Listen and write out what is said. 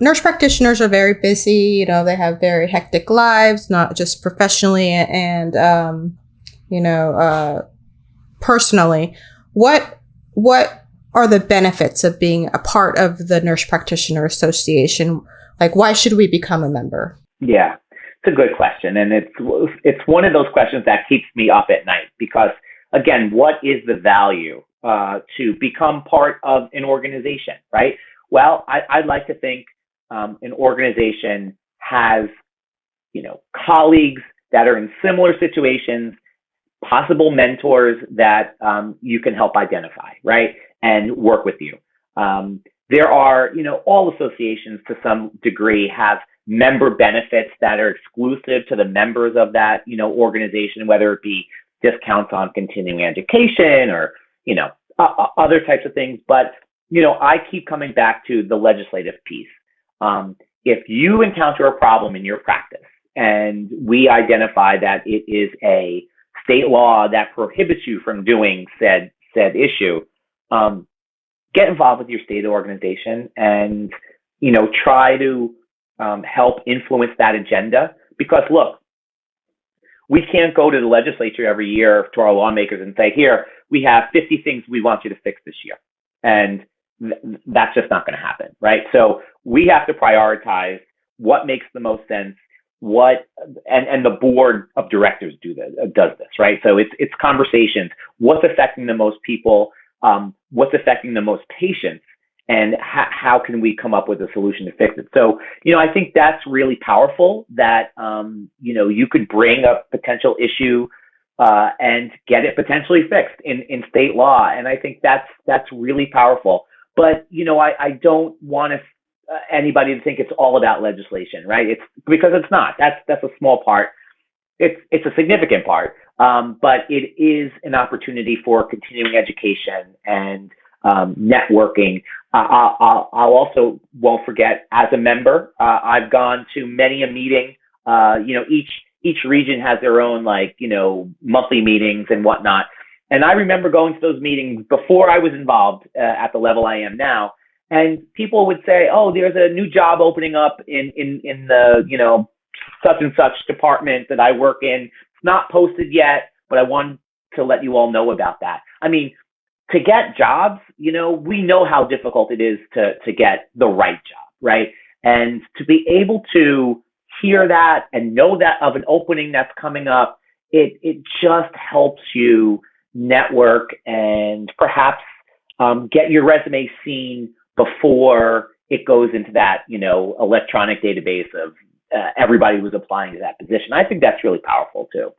nurse practitioners are very busy. You know, they have very hectic lives, not just professionally and personally. What are the benefits of being a part of the Nurse Practitioner Association? Like, why should we become a member? Yeah, it's a good question. And it's one of those questions that keeps me up at night because, again, what is the value to become part of an organization, right? Well, I'd like to think an organization has, colleagues that are in similar situations, possible mentors that you can help identify, right? And work with you. There are, all associations to some degree have member benefits that are exclusive to the members of that, organization, whether it be discounts on continuing education or, other types of things. But, I keep coming back to the legislative piece. If you encounter a problem in your practice and we identify that it is a state law that prohibits you from doing said issue, get involved with your state organization and, try to help influence that agenda. Because look, we can't go to the legislature every year to our lawmakers and say, here, we have 50 things we want you to fix this year. And that's just not going to happen, right? So we have to prioritize what makes the most sense, and the board of directors does this, right? So it's conversations. What's affecting the most people? What's affecting the most patients? And how can we come up with a solution to fix it? So, I think that's really powerful that, you could bring a potential issue and get it potentially fixed in state law. And I think that's really powerful. But, I don't want anybody to think it's all about legislation, right? It's because it's not. That's a small part. It's a significant part, but it is an opportunity for continuing education and networking. I'll also won't forget, as a member, I've gone to many a meeting. Each region has their own monthly meetings and whatnot. And I remember going to those meetings before I was involved at the level I am now. And people would say, "Oh, there's a new job opening up in the such and such department that I work in. It's not posted yet, but I want to let you all know about that." I mean, to get jobs, we know how difficult it is to get the right job, right? And to be able to hear that and know that of an opening that's coming up, it just helps you network and perhaps get your resume seen before it goes into that, electronic database of everybody who's applying to that position. I think that's really powerful too.